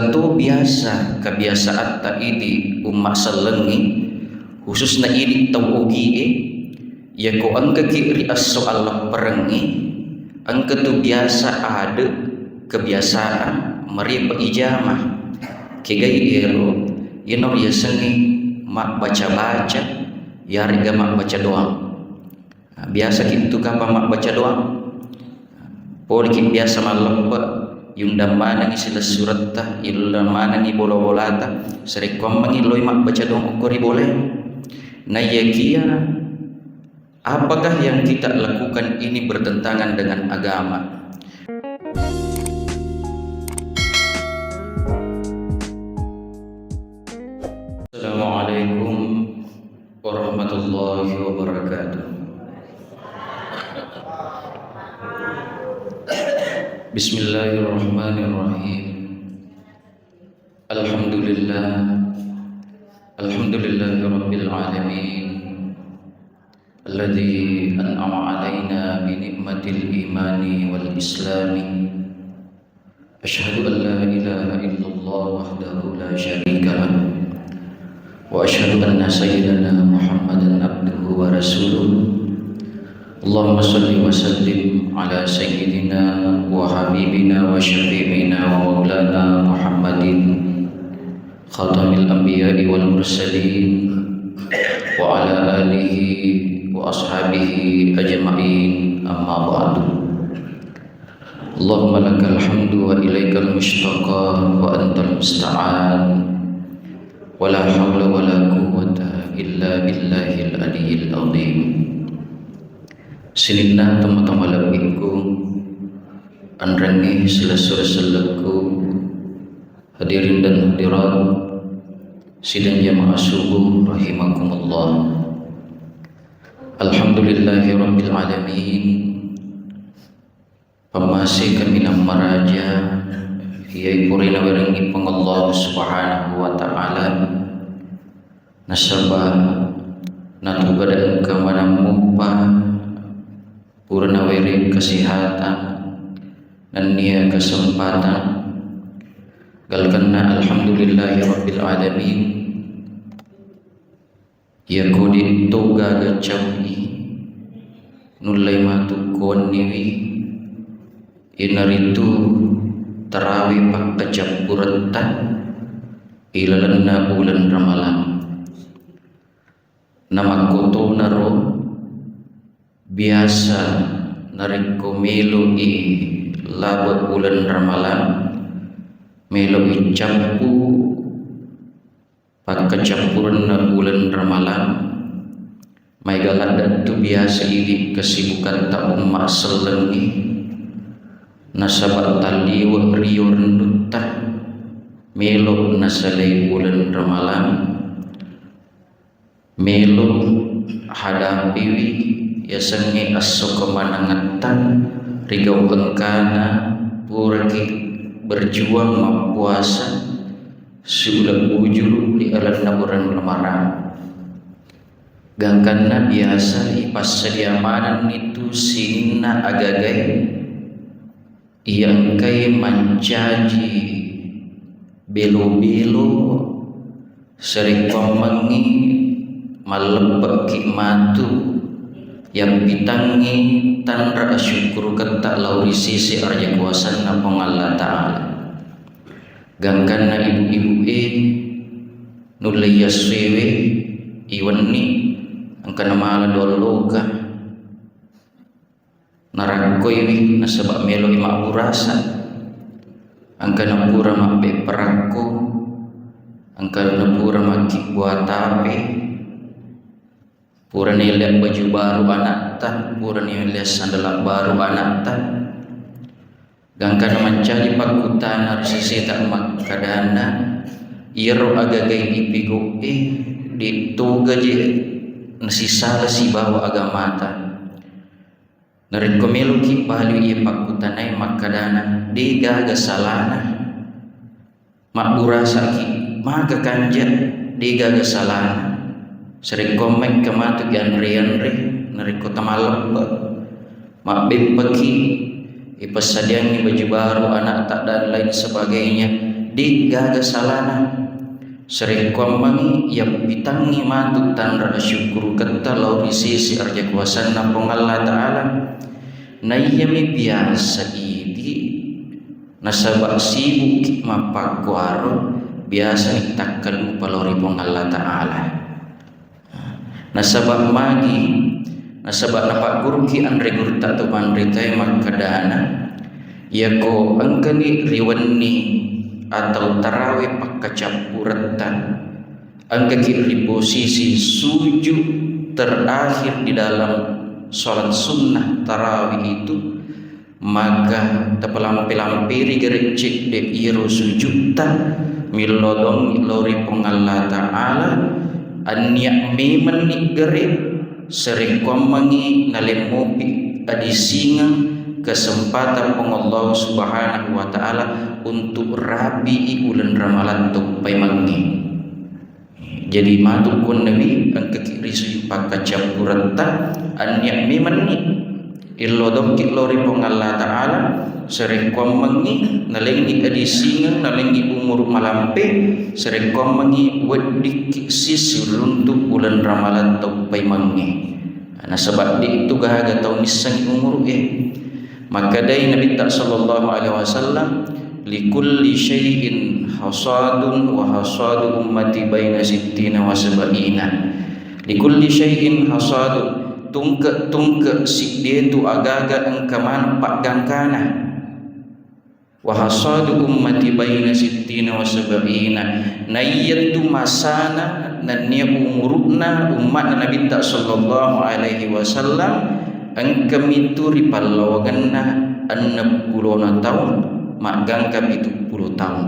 Satu biasa kebiasaan tak idi umat selengi khususnya idi taugi ya ko angka kiri soal perengi angka tu biasa ada kebiasaan mari ijamah kegai ero yenor ya sengi mak baca ya harga mak baca doang. Biasa gitu kapa mak baca doang polki biasa malam yung damana ngi sila surat ta illamana ngi bola-bolata sering komang iloy mak baca doang ukuri boleh na yakia apakah yang kita lakukan ini bertentangan dengan agama. Assalamualaikum warahmatullahi wabarakatuh. Bismillahirrahmanirrahim. Alhamdulillahirabbil alamin. Alladzi an'ama 'alaina bi ni'matil imani wal islami. Asyhadu an la ilaha illallah wahdahu la syarika lah. Wa asyhadu anna sayyidana Muhammadan abduhu wa rasuluh. Allahumma salli wa sallim ala sayyidina wa habibina wa syafi'ina wa maulana Muhammadin khatamil anbiya'i wal mursalin wa ala alihi wa ashabihi ajma'in amma ba'du. Allahumma lakal hamdu wa ilaikal mushtaqa wa antal musta'an wa la hawla wa la quwwata illa billahil aliyyil azim. Sinina teman-teman lebihku anrangi selesur-selekku hadirin dan hadirat sidang jamaah subuh rahimakumullah. Alhamdulillahirabbil alamin. Pamasih kami nama raja yai purina warangi pengallah subhanahu wa ta'ala nasabah natubadaan kamana mupa purna wiri kesehatan dan nia kesempatan galkanna alhamdulillahirabbil alamin ya kodi toga gacawi nulai matu koniwi inaritu tarawih pak kecapuratan ilalanna bulan ramalan nama koto naro biasa nariko melo labot bulan ramalan melo campu pak kecampuran na bulan ramalan may galada tu biasa ini kesibukan tak umat selengi nasabat taliwa riyor nutta melo nasalay bulan ramalan melo hadapiwi ya sengi aso kemanangatan rigau engkana puraki berjuang mempuasa sudah bujur di alam bulan Ramadan gangkana biasa ipas sediamanan itu sinna agagai yang kai mancaji belo-belo sering pemengi malebak matu yang bitangi tanra syukur ketak lauri sisi arja kuasa na Allah Ta'ala gangkana ibu-ibu nulai yaswewe iwani angkana mala dologa narakoy nasabak melo ima urasa angkana pura mape perako angkana pura maki buatape pura nilai baju baru anak ta pura nilai sandal baru anak ta gangkana mencari pakutan narsisi tak makadana iro agagai ipigo dituga je nasisala si bawa agamata narin komelo ki pahalu iya pakutanay makadana di gaga salana makburasa ki maga kanja di gaga salana sering komeng kematu yan rian narin ko tamalap makbib pagi ipasadiangi baju baru anak tak dan lain sebagainya di gaga salana serekuam mangi yang bitangi matu tanra syukur kata lauri sisi arja kuasana pong Allah Ta'ala na yami biasa idi nasabak sibuk mapakwaro biasa itakal upalori pong Allah Ta'ala nasabak magi nasabak napak guru ki andre gurta tu mandritai makadana yako angkani riwani atau tarawih pakacapuratan angkaki di posisi sujud terakhir di dalam sholat sunnah tarawih itu, maka tapalampi-lampiri gerecek de iro sujudan milodong lori pengalla Ta'ala anyak memen ni gerib serikuam mangi nalemopi adisinga kesempatan pengallah Subhanahu wa Ta'ala untuk rabi ulan ramalan tupai mangi. Jadi matuk kun nabi ang kekiri sujud pakacap kurata anyak memen ni ilodong kilori pengallah Ta'ala serikuam mangi nalengi adisinga nalengi umur malampe serikuam mangi wadik sisir untuk ulan ramalan tupai mangi. Nah sebab di itu gahaga tahun nisang umur maka dari Nabi sallallahu alaihi wasallam likulli syai'in hasadun wa hasadu ummati baina sittina wa sab'ina likulli syai'in hasadun tungke si dia tu agaga engkaman pak gangkana wa hasadu ummati baina sittina wa sab'ina nayyatu masana nannya umurna umat Nabi sallallahu alaihi wasallam angkam itu ripalawaganna 60 tahun magang kami 70 tahun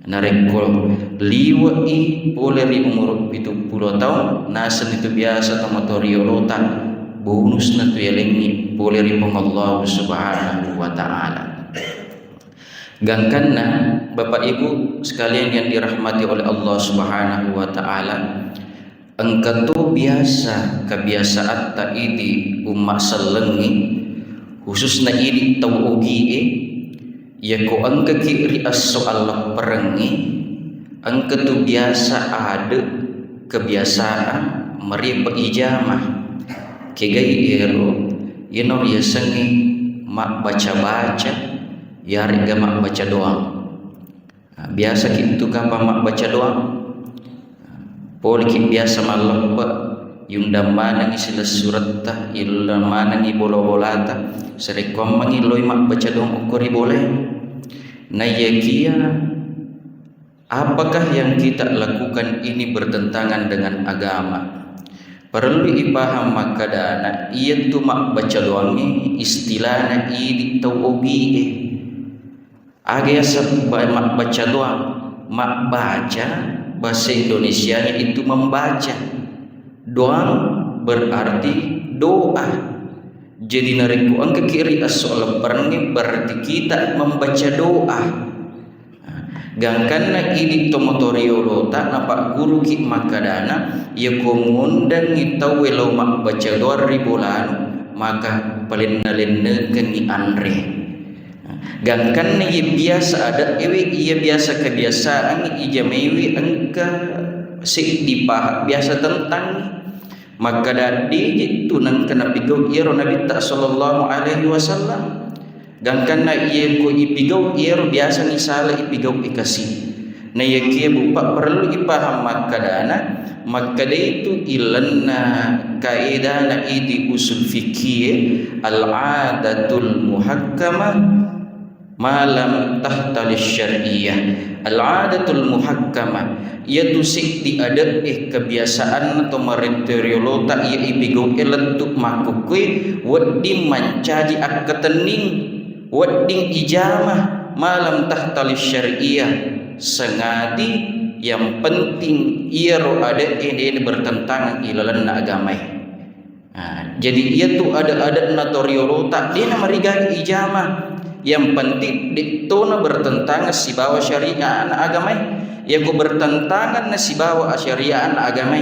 narekol liwai boleh ri umur 70 tahun nasan itu biasa tomotorio lota bonus na tu yalengi boleh ri Allah Subhanahu wa Ta'ala. Gangkanna Bapak Ibu sekalian yang dirahmati oleh Allah Subhanahu wa Ta'ala, engkau biasa kebiasaan tak idi umat selengi khususnya idi tau ugi ya ko angka kiri soal perangi engkau biasa ada kebiasaan meriba ijamah kegai ero yenor ya sengi mak baca-baca ya rega mak baca doang biasa gitu kapa mak baca doang Polki biasa malam pak yundam mana ngisila surat ta yundam mana ngi bola-bolata serekom mangi loi mak baca dong ukuri boleh na yakia apakah yang kita lakukan ini bertentangan dengan agama perlu dipaham makadana ia tu mak baca doang istilahna i taubi agak mak baca doang mak baca bahasa Indonesia itu membaca doang berarti doa jadi nariku angka kiri asal perni berarti kita membaca doa gangkanna ini tomotorio lota nampak guru ki makadana ya komundang itau welau mak baca doa ribulan maka paling nalenekan ni andre gangkan ia biasa ada ia biasa kebiasaan ijamewi engka si dipahak biasa tentang maka dari itu nang kena pigau iro Nabi sallallahu alaihi wasallam gangkan ia ko ipigau iro biasa ni sala ipigau ikasi na ia kia bupa perlu ipaham makadana maka itu ilanna kaidana idi usul fikih al-adatul muhakkamah malam tahtal syar'iyah al-adatul muhakkamah yaitu sik diada kebiasaan atau meteriolota ia ibigo elentuk makukui waddi mancaji akatening wadding ijamah malam tahtal syar'iyah sengadi yang penting ia ada ini bertentangan ilalan agama. Jadi ia tu ada natoriolota dia namariga ijamah yang penting dituna bertentangan si bawa syariat agama ya ku bertentangan si bawa syariat agama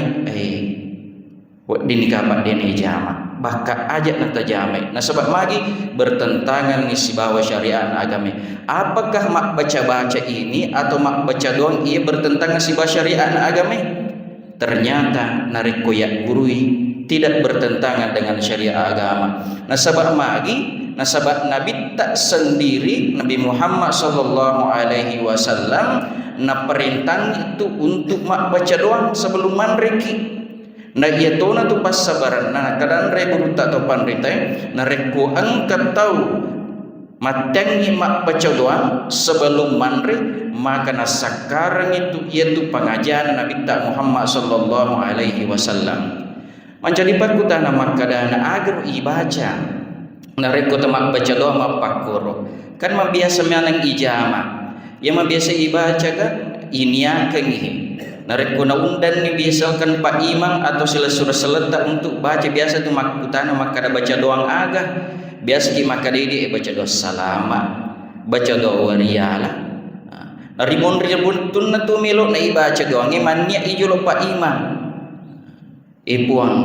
wad dinikah dini jama baka ajak na tajamai. Nah sebab magi bertentangan ni si bawa syariat agama. Apakah mak baca-baca ini atau mak baca doang ia bertentangan si bawa syariat agama? Ternyata narik koyak gurui tidak bertentangan dengan syariat agama. Nah sebab magi, nah sebab Nabi tak sendiri, Nabi Muhammad sallallahu alaihi wasallam na perintah itu untuk mak baca doang sebelum manreki. Nah ia tu na tu pas sabaran nah kadang rebu tak tahu panritai nah reku angkat tahu matangi mak baca doang sebelum manri maka nah sekarang itu ia tu pengajaran Nabi tak Muhammad sallallahu alaihi wasallam menjadi pakutan nama kadana agar ibaca nah reku mak baca doang mak pakuro kan biasa menang ijamah yang biasa ibaca kan ini akan ini. Narek kuna undan ni biasakan Pak Imam atau sila surah seletak untuk baca biasa tu makutana maka ada baca doang agah biasa ki maka dia baca doa salama baca doa wariala rimon ribun tunna tu melok na ibaca doang ni mania ijulo Pak Imam puang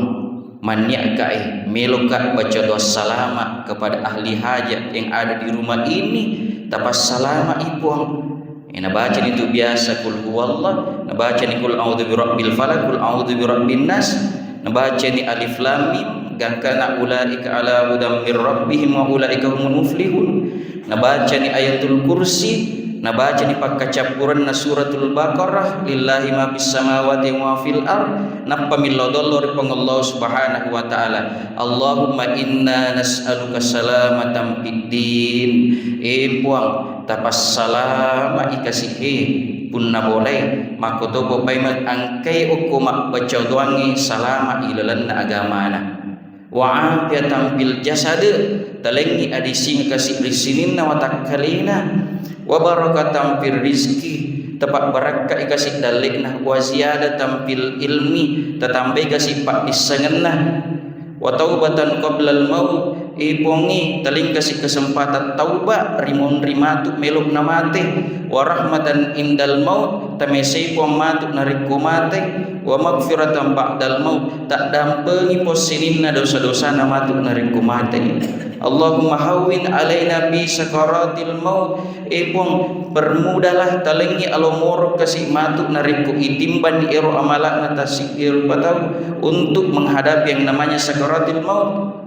mania kai melok ka baca doa salama kepada ahli hajat yang ada di rumah ini tapas salama puang. Nah baca itu biasa kul huwallah, nah baca ni kul a'udzu birabbil falaq, kul a'udzu birabbin nas, nah baca ni alif lam mim, gangkana ulaika ala hudam mir rabbihim wa ulaika humul muflihun. Nah baca ni ayatul kursi, nah baca ni pakka campuran na suratul baqarah lillahi ma fis samawati wa fil ard, nah pamilodolor Allah subhanahu wa taala. Allahumma inna nas'aluka salamatan fid din. Puang tapas salama ikasihi pun na boleh makoto po pay mag-angkay o kumak baca doangi salama ilalan na agamana wa afiatan bil jasad talengi adising kasih risinin na watakkalina wa barakatan fil rizki tepat barakah ikasih dalik na wa ziyadatan fil ilmi tetambah kasih pak disangenna wa taubatan qablal maut pongi taling kasih kesempatan taubat rimon rimatu meluk na mate wa rahmatan indal maut tamesei pom matu nariku mate wa magfiratan ba'dal maut tak dampengi posininna dosa-dosa na matu nariku mate. Allahumma hawwin alaina bi sakaratil maut pong permudahlah talengi alomoro kasih matu nariku itimban iro amalak na tasikir batau untuk menghadapi yang namanya sakaratil maut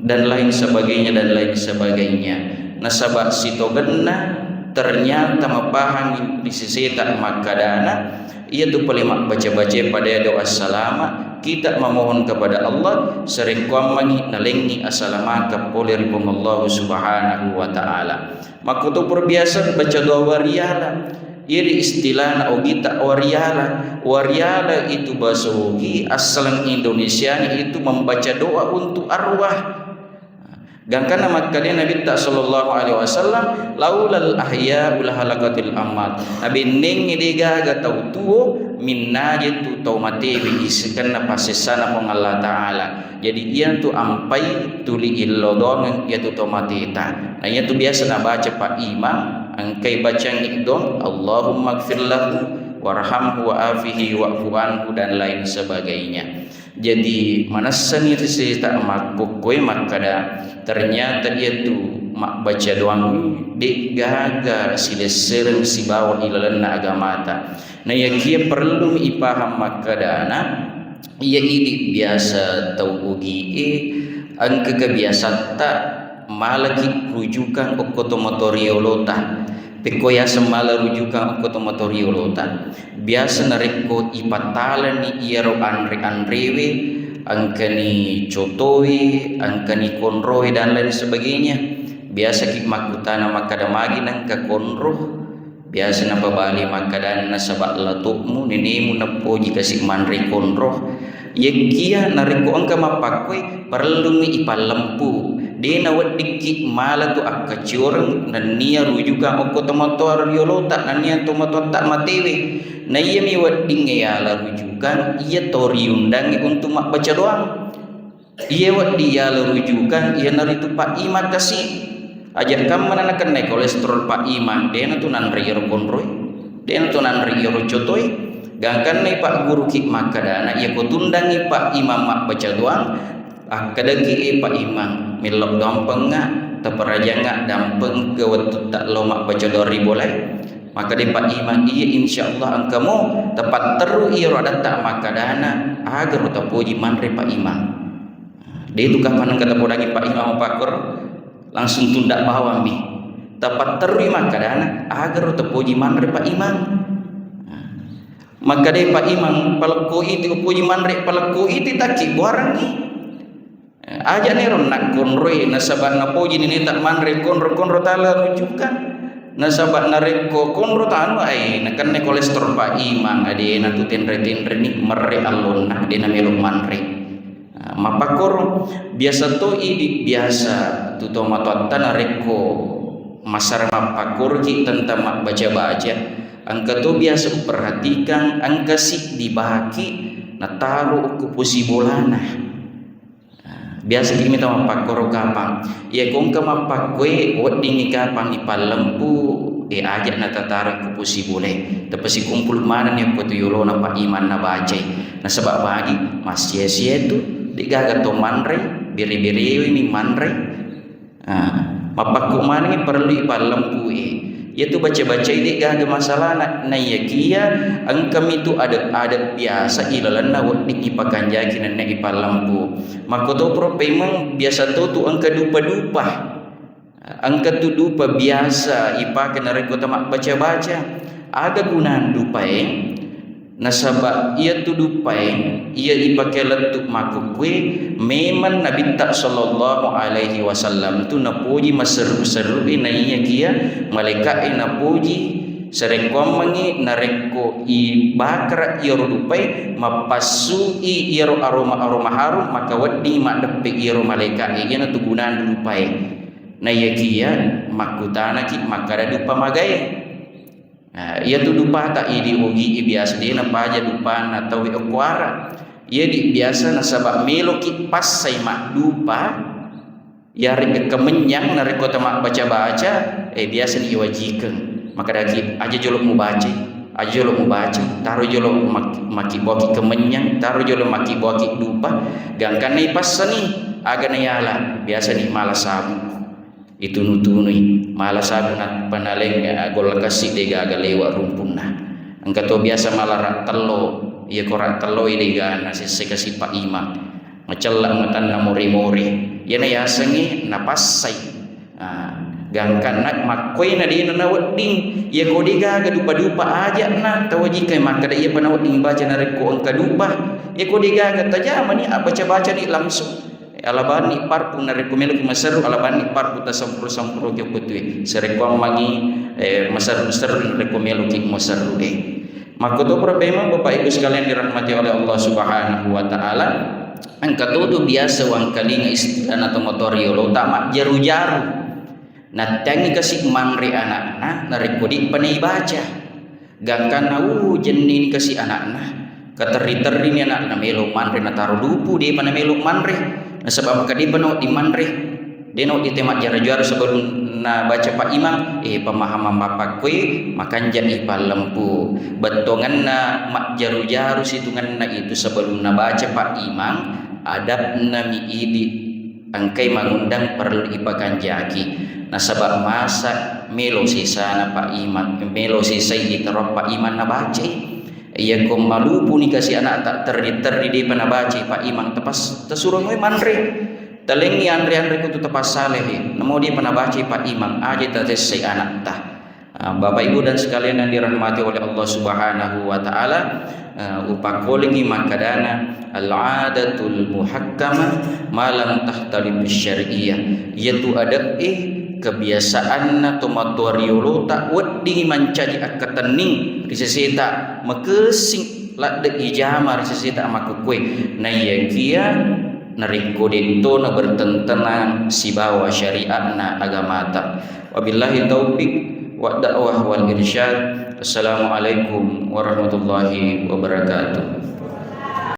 dan lain sebagainya dan lain sebagainya. Nasabah sitogenna ternyata mapahang di sisi tak makadana ia tu pelimak baca-baca pada doa salama kita memohon kepada Allah sering kuamangi nalengi assalamaka polir Allah subhanahu wa ta'ala maka tu perbiasa baca doa wariala iri istilah na ogita wariala itu bahasa Ugi asal Indonesia itu membaca doa untuk arwah. Gangkana makanya Nabi tak sallallahu alaihi wasallam laulal ahya ul halakatil amat. Nabi ning diga gatau tuo minna jitu tau mati bisikan na pasisana pong Allah taala. Jadi ia tu ampai tuli illodong ia tu tau mati ta. Nah ia tu biasa na baca Pak Imam angkai baca ngidong Allahumma gfir lahu warhamhu wa afihi wa'fu anhu dan lain sebagainya. Jadi mana seni tak makukui makada ternyata ia tu mak baca doang di gaga sila sereng si bawa ilalan na agamata. Nah ya kia perlu ipaham makadana ia ini biasa tau ugi angka kebiasa tak malaki rujukan okotomotoriolota pekoya semala rujukan okotomotoriolota biasa nareko ipatalan ni iero anrewe angkani cotoi angkani konroe dan lain sebagainya biasa ki makutana makadamagi nang ka konroh biasa na pabali makadan na sabak latukmu ninimu na po jika si manri konroh yekia nareko angka mapakoy perlu mi ipalampu di nawat dikik mala tu akacurang dan niya rujukan okotomotor yolota dan niya tomotor tak matewe na iya miwat dingayala rujukan iya toriundangi untuk mak baca doang iya wat dia rujukan iya naritu Pak Iman kasih ajak kamu menanakan naik kolesterol Pak Iman dia tu nan riyo konroy dia tu nan riyo cotoi gangkan nih Pak Guru Kik Makadana ia ko tundangi Pak Imam mak baca doang kadagi Pak Imam milok dompeng ngak teperaja ngak dampeng ke waktu tak lomak baca dori boleh maka di Pak Imam iya insyaallah angkamu tepat teru iya ada tak maka dana agar utapuji manre Pak Imam dia itu kapan kata podangi Pak Imam pakur langsung tundak bawa mi tepat teru maka dana agar utapuji manre Pak Imam maka dia Pak Imam palaku itu puji manre palaku itu taki barang ni aja ni ron nak konroi nasabah na puji ni tak manre konro tala rujukan nasabah na reko konro tanu ai nakan ne kolesterol Pak Imam ade na tu tenre ni merre alon nah de na melo manre mapakor biasa to idi biasa tu to matata na reko masar mapakor ki tentang baca angka tu biasa perhatikan angka si dibaki na taruh ke pusi bolana biasa kita minta mapakor kapang ya kong ka mapakwe wading kapang ipalempu ajak na taruh ke pusi boleh tapi si kumpul mana ni aku tu yolo na Pak Iman na bacai na sebab bagi mas sia tu digaga to manre biri-biri ini manre mapakku mana ni perlu ipalempu yaitu baca-baca ini gak ada masalah na yakia angkam itu ada biasa ilalan na wading ipakan jaki na ipalampu maka to pro memang biasa tu angka dupa angka tu dupa biasa ipakan na reko tamak baca-baca ada gunaan dupa nasabak ia tu dupa ia ipakai letuk makukwe memang Nabi tak sallallahu alaihi wasallam tu napuji maseru-seru na iya kia malaikat napuji serekom mangi nareko i bakra iro dupai mapasui iro aroma harum maka wadi mak depe iro malaikat iya na tu gunaan dupai na iya kia makutana ki makada dupa magai ia tu dupa tak idi ugi biasa dia napa aja dupa na tawi okuara ia di biasa na sabab melo ki pas sai mak dupa ya rek kemenyang na rek kota mak baca biasa ni wajikeun maka dagi aja jolok mu baca taruh jolok maki boki kemenyang taruh jolok maki boki dupa gangkan ni pas ni aga na yala biasa ni malas sabu itu nutunui malas sabu na panaleng gol kasih dega aga lewat rumpun nah angka to biasa malah telo ia korak telo dega na sekasi Pak Imam macelak matan na mori-mori ia na yasangi na pasai gangkan nak makoi na di na wading ia ko dega aga dupa aja na tawaji kai makada ia pana wading baca na reko angka dupa ia ko dega aga tajama ni baca ni langsung alabani parpu na rekomelo ki masaru alabani parpu ta sampuru ke putui serekom mangi masaru rekomelo ki masaru maka to problema Bapak Ibu sekalian dirahmati oleh Allah Subhanahu wa taala angka tu biasa wang kalinga istilah atau motoriolo tak jaru-jaru na tangi kasih manri anak na rekodi panai baca gangkan na jenni kasih anak kateri-teri ni anak na melo manri na taruh lupu dia pana melo manri nah sebab kadi penuh di manre dia nak ditemak jarak-jarak sebelum na baca Pak Imam pemahaman bapak kue makan jadi palempu betongan na mak jaru-jaru situngan na itu sebelum na baca Pak Imam adab nami idi angkai mengundang perlu ipakan jaki nah sebab masa melo sisa na Pak Imam melo sisa iterop Pak Imam na baca ia ko malupu ni kasih anak tak terdi di pana baca Pak Imam tepas tersuruh we manre telengi andre ku tu tepas saleh namo dia pana baca Pak Imam aja tetes sai anak tah Bapak Ibu dan sekalian yang dirahmati oleh Allah Subhanahu wa taala upakolingi makadana al-adatul muhakkama malam tahtalib syar'iyyah yaitu ada kebiasaan atau matuariolo tak wedi mancaji akatening riseseta makesing lak de ijama riseseta makukue na yakia nariko dito na bertentangan si bawa syariat na agamata wabillahi taufik wa da'wah wal irsyad. Assalamualaikum warahmatullahi wabarakatuh.